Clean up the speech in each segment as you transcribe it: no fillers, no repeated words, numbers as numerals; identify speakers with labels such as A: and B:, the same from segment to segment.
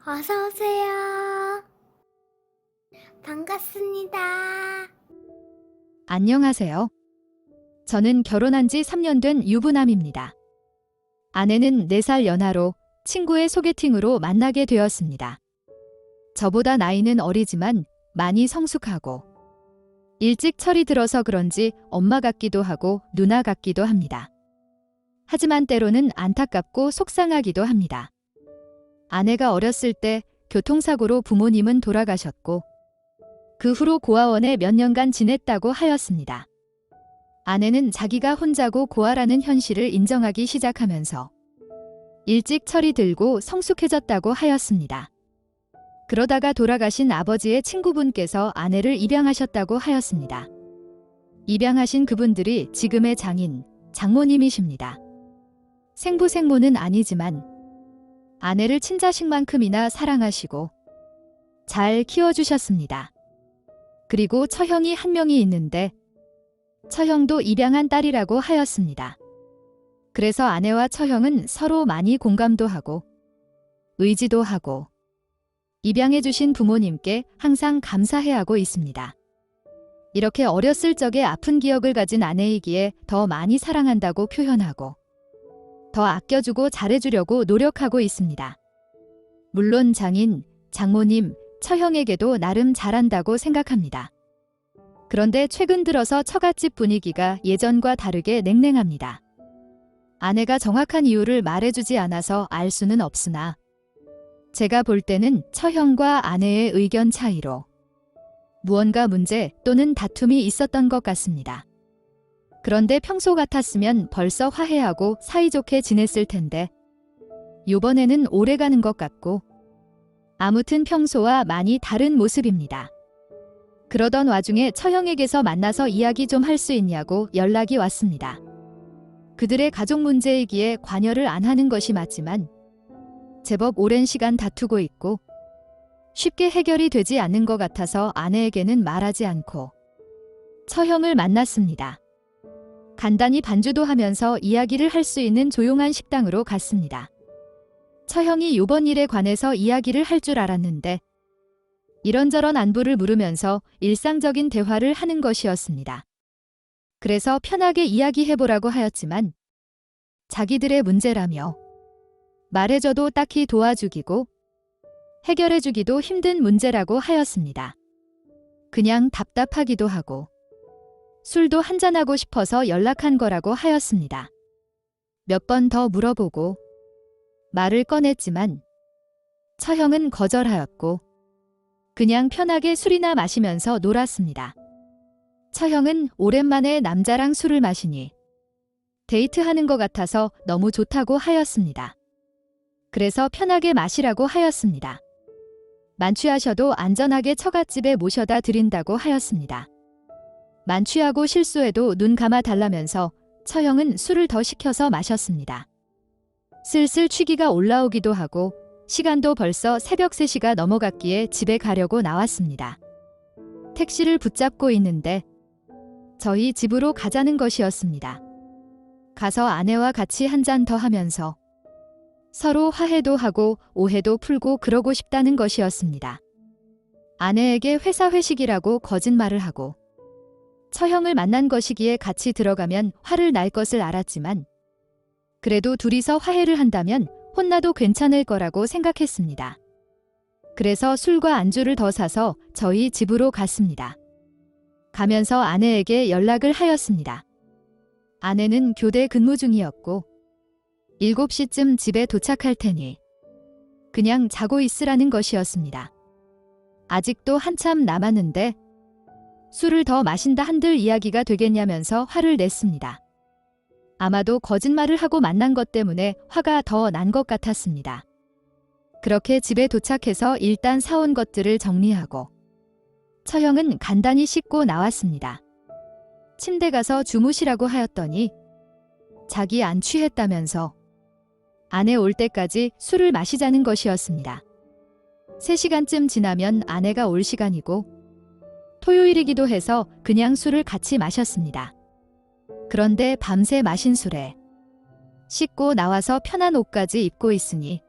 A: 어서 오세요. 반갑습니다.
B: 안녕하세요. 저는 결혼한 지 3년 된 유부남입니다. 아내는 4살 연하로 친구의 소개팅으로 만나게 되었습니다. 저보다 나이는 어리지만 많이 성숙하고 일찍 철이 들어서 그런지 엄마 같기도 하고 누나 같기도 합니다. 하지만 때로는 안타깝고 속상하기도 합니다. 아내가 어렸을 때 교통사고로 부모님은 돌아가셨고 그 후로 고아원에 몇 년간 지냈다고 하였습니다. 아내는 자기가 혼자고 고아라는 현실을 인정하기 시작하면서 일찍 철이 들고 성숙해졌다고 하였습니다. 그러다가 돌아가신 아버지의 친구분께서 아내를 입양하셨다고 하였습니다. 입양하신 그분들이 지금의 장인, 장모님이십니다. 생부생모는 아니지만 아내를 친자식만큼이나 사랑하시고 잘 키워주셨습니다. 그리고 처형이 한 명이 있는데 처형도 입양한 딸이라고 하였습니다. 그래서 아내와 처형은 서로 많이 공감도 하고 의지도 하고 입양해주신 부모님께 항상 감사해하고 있습니다. 이렇게 어렸을 적에 아픈 기억을 가진 아내이기에 더 많이 사랑한다고 표현하고 더 아껴주고 잘해주려고 노력하고 있습니다. 물론 장인, 장모님, 처형에게도 나름 잘한다고 생각합니다. 그런데 최근 들어서 처갓집 분위기가 예전과 다르게 냉랭합니다. 아내가 정확한 이유를 말해주지 않아서 알 수는 없으나 제가 볼 때는 처형과 아내의 의견 차이로 무언가 문제 또는 다툼이 있었던 것 같습니다. 그런데 평소 같았으면 벌써 화해하고 사이좋게 지냈을 텐데 이번에는 오래가는 것 같고 아무튼 평소와 많이 다른 모습입니다. 그러던 와중에 처형에게서 만나서 이야기 좀 할 수 있냐고 연락이 왔습니다. 그들의 가족 문제이기에 관여를 안 하는 것이 맞지만 제법 오랜 시간 다투고 있고 쉽게 해결이 되지 않는 것 같아서 아내에게는 말하지 않고 처형을 만났습니다. 간단히 반주도 하면서 이야기를 할 수 있는 조용한 식당으로 갔습니다. 처형이 이번 일에 관해서 이야기를 할 줄 알았는데 이런저런 안부를 물으면서 일상적인 대화를 하는 것이었습니다. 그래서 편하게 이야기해보라고 하였지만 자기들의 문제라며 말해줘도 딱히 도와주기고 해결해주기도 힘든 문제라고 하였습니다. 그냥 답답하기도 하고 술도 한잔하고 싶어서 연락한 거라고 하였습니다. 몇 번 더 물어보고 말을 꺼냈지만 처형은 거절하였고 그냥 편하게 술이나 마시면서 놀았습니다. 처형은 오랜만에 남자랑 술을 마시니 데이트하는 것 같아서 너무 좋다고 하였습니다. 그래서 편하게 마시라고 하였습니다. 만취하셔도 안전하게 처갓집에 모셔다 드린다고 하였습니다. 만취하고 실수해도 눈 감아 달라면서 처형은 술을 더 시켜서 마셨습니다. 슬슬 취기가 올라오기도 하고 시간도 벌써 새벽 3시가 넘어갔기에 집에 가려고 나왔습니다. 택시를 붙잡고 있는데 저희 집으로 가자는 것이었습니다. 가서 아내와 같이 한 잔 더 하면서 서로 화해도 하고 오해도 풀고 그러고 싶다는 것이었습니다. 아내에게 회사 회식이라고 거짓말을 하고 처형을 만난 것이기에 같이 들어가면 화를 날 것을 알았지만 그래도 둘이서 화해를 한다면 혼나도 괜찮을 거라고 생각했습니다. 그래서 술과 안주를 더 사서 저희 집으로 갔습니다. 가면서 아내에게 연락을 하였습니다. 아내는 교대 근무 중이었고 7시쯤 집에 도착할 테니 그냥 자고 있으라는 것이었습니다. 아직도 한참 남았는데 술을 더 마신다 한들 이야기가 되겠냐면서 화를 냈습니다. 아마도 거짓말을 하고 만난 것 때문에 화가 더 난 것 같았습니다. 그렇게 집에 도착해서 일단 사온 것들을 정리하고 처형은 간단히 씻고 나왔습니다. 침대 가서 주무시라고 하였더니 자기 안 취했다면서 아내 올 때까지 술을 마시자는 것이었습니다. 3시간쯤 지나면 아내가 올 시간이고 토요일이기도 해서 그냥 술을 같이 마셨습니다. 그런데 밤새 마신 술에 씻고 나와서 편한 옷까지 입고 있으니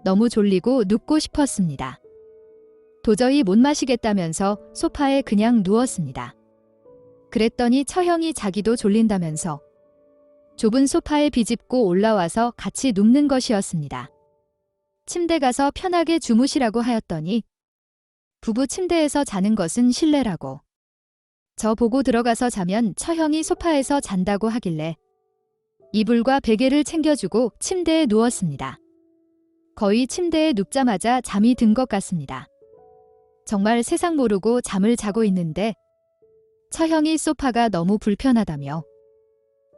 B: 너무 졸리고 눕고 싶었습니다. 도저히 못 마시겠다면서 소파에 그냥 누웠습니다. 그랬더니 처형이 자기도 졸린다면서 좁은 소파에 비집고 올라와서 같이 눕는 것이었습니다. 침대 가서 편하게 주무시라고 하였더니 부부 침대에서 자는 것은 실례라고 저 보고 들어가서 자면 처형이 소파에서 잔다고 하길래 이불과 베개를 챙겨주고 침대에 누웠습니다. 거의 침대에 눕자마자 잠이 든 것 같습니다. 정말 세상 모르고 잠을 자고 있는데 처형이 소파가 너무 불편하다며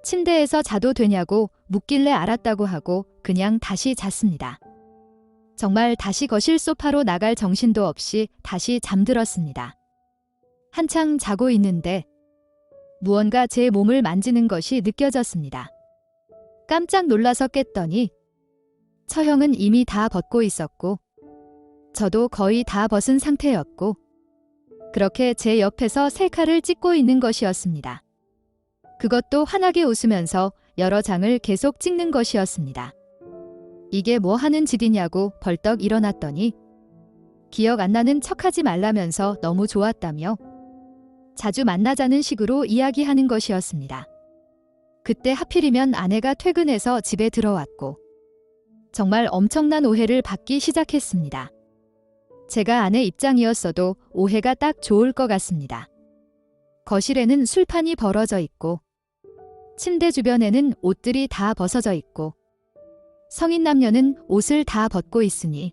B: 침대에서 자도 되냐고 묻길래 알았다고 하고 그냥 다시 잤습니다. 정말 다시 거실 소파로 나갈 정신도 없이 다시 잠들었습니다. 한창 자고 있는데 무언가 제 몸을 만지는 것이 느껴졌습니다. 깜짝 놀라서 깼더니 처형은 이미 다 벗고 있었고 저도 거의 다 벗은 상태였고 그렇게 제 옆에서 셀카를 찍고 있는 것이었습니다. 그것도 환하게 웃으면서 여러 장을 계속 찍는 것이었습니다. 이게 뭐 하는 짓이냐고 벌떡 일어났더니 기억 안 나는 척하지 말라면서 너무 좋았다며 자주 만나자는 식으로 이야기하는 것이었습니다. 그때 하필이면 아내가 퇴근해서 집에 들어왔고 정말 엄청난 오해를 받기 시작했습니다. 제가 아내 입장이었어도 오해가 딱 좋을 것 같습니다. 거실에는 술판이 벌어져 있고 침대 주변에는 옷들이 다 벗어져 있고 성인 남녀는 옷을 다 벗고 있으니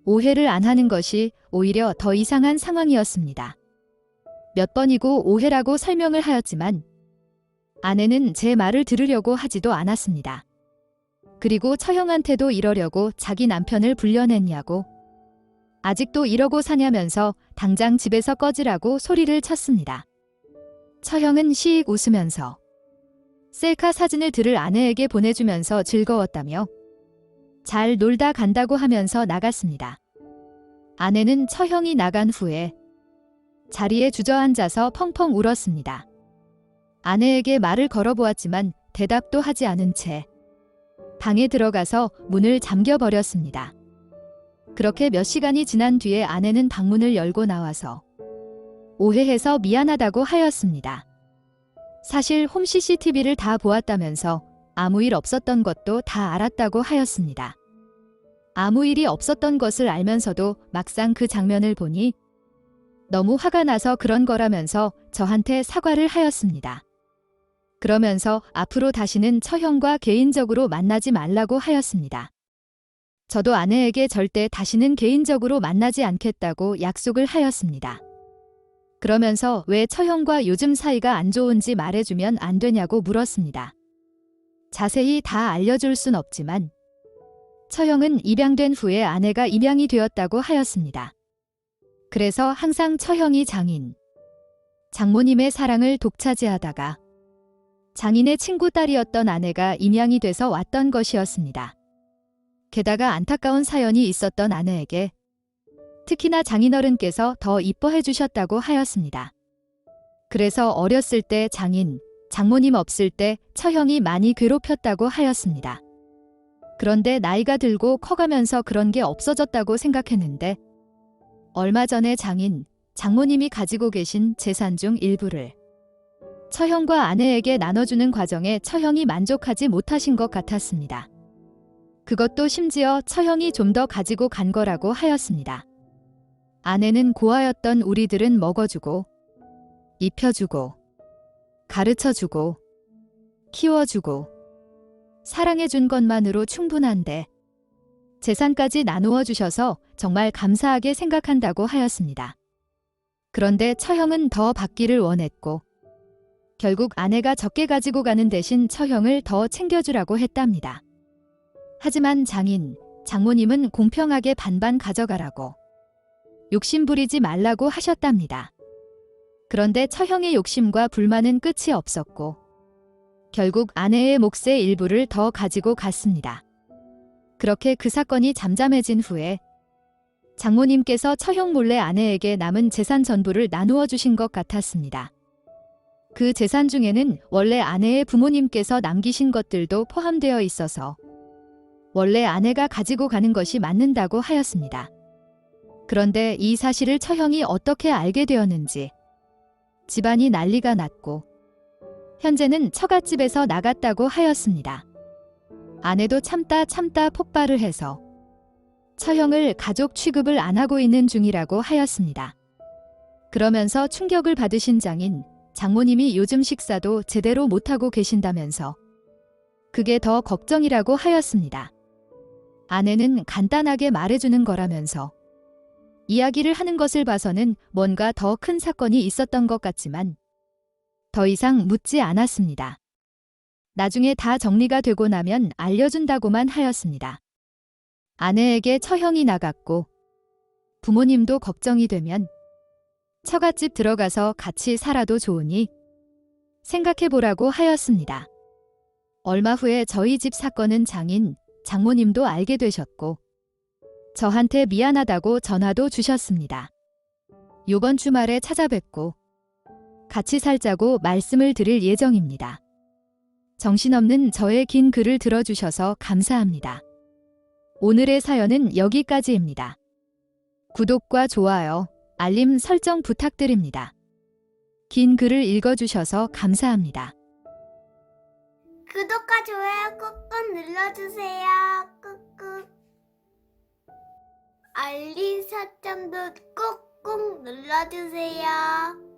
B: 오해를 안 하는 것이 오히려 더 이상한 상황이었습니다. 몇 번이고 오해라고 설명을 하였지만 아내는 제 말을 들으려고 하지도 않았습니다. 그리고 처형한테도 이러려고 자기 남편을 불려냈냐고 아직도 이러고 사냐면서 당장 집에서 꺼지라고 소리를 쳤습니다. 처형은 시익 웃으면서 셀카 사진을 들을 아내에게 보내주면서 즐거웠다며 잘 놀다 간다고 하면서 나갔습니다. 아내는 처형이 나간 후에 자리에 주저앉아서 펑펑 울었습니다. 아내에게 말을 걸어보았지만 대답도 하지 않은 채 방에 들어가서 문을 잠겨버렸습니다. 그렇게 몇 시간이 지난 뒤에 아내는 방문을 열고 나와서 오해해서 미안하다고 하였습니다. 사실 홈 CCTV를 다 보았다면서 아무 일 없었던 것도 다 알았다고 하였습니다. 아무 일이 없었던 것을 알면서도 막상 그 장면을 보니 너무 화가 나서 그런 거라면서 저한테 사과를 하였습니다. 그러면서 앞으로 다시는 처형과 개인적으로 만나지 말라고 하였습니다. 저도 아내에게 절대 다시는 개인적으로 만나지 않겠다고 약속을 하였습니다. 그러면서 왜 처형과 요즘 사이가 안 좋은지 말해주면 안 되냐고 물었습니다. 자세히 다 알려줄 순 없지만 처형은 입양된 후에 아내가 입양이 되었다고 하였습니다. 그래서 항상 처형이 장모님의 사랑을 독차지하다가 장인의 친구 딸이었던 아내가 입양이 돼서 왔던 것이었습니다. 게다가 안타까운 사연이 있었던 아내에게 특히나 장인어른께서 더 이뻐해 주셨다고 하였습니다. 그래서 어렸을 때 장모님 없을 때 처형이 많이 괴롭혔다고 하였습니다. 그런데 나이가 들고 커가면서 그런 게 없어졌다고 생각했는데 얼마 전에 장모님이 가지고 계신 재산 중 일부를 처형과 아내에게 나눠주는 과정에 처형이 만족하지 못하신 것 같았습니다. 그것도 심지어 처형이 좀 더 가지고 간 거라고 하였습니다. 아내는 고아였던 우리들은 먹어주고 입혀주고 가르쳐주고 키워주고 사랑해준 것만으로 충분한데 재산까지 나누어 주셔서 정말 감사하게 생각한다고 하였습니다. 그런데 처형은 더 받기를 원했고 결국 아내가 적게 가지고 가는 대신 처형을 더 챙겨주라고 했답니다. 하지만 장모님은 공평하게 반반 가져가라고 욕심부리지 말라고 하셨답니다. 그런데 처형의 욕심과 불만은 끝이 없었고 결국 아내의 몫의 일부를 더 가지고 갔습니다. 그렇게 그 사건이 잠잠해진 후에 장모님께서 처형 몰래 아내에게 남은 재산 전부를 나누어 주신 것 같았습니다. 그 재산 중에는 원래 아내의 부모님께서 남기신 것들도 포함되어 있어서 원래 아내가 가지고 가는 것이 맞는다고 하였습니다. 그런데 이 사실을 처형이 어떻게 알게 되었는지 집안이 난리가 났고 현재는 처갓집에서 나갔다고 하였습니다. 아내도 참다 폭발을 해서 처형을 가족 취급을 안 하고 있는 중이라고 하였습니다. 그러면서 충격을 받으신 장모님이 요즘 식사도 제대로 못하고 계신다면서 그게 더 걱정이라고 하였습니다. 아내는 간단하게 말해주는 거라면서 이야기를 하는 것을 봐서는 뭔가 더 큰 사건이 있었던 것 같지만 더 이상 묻지 않았습니다. 나중에 다 정리가 되고 나면 알려준다고만 하였습니다. 아내에게 처형이 나갔고 부모님도 걱정이 되면 처갓집 들어가서 같이 살아도 좋으니 생각해보라고 하였습니다. 얼마 후에 저희 집 사건은 장모님도 알게 되셨고 저한테 미안하다고 전화도 주셨습니다. 요번 주말에 찾아뵙고 같이 살자고 말씀을 드릴 예정입니다. 정신없는 저의 긴 글을 들어주셔서 감사합니다. 오늘의 사연은 여기까지입니다. 구독과 좋아요, 알림 설정 부탁드립니다. 긴 글을 읽어주셔서 감사합니다.
A: 구독과 좋아요 꾹꾹 눌러주세요. 꾹꾹. 알림 설정도 꾹꾹 눌러주세요.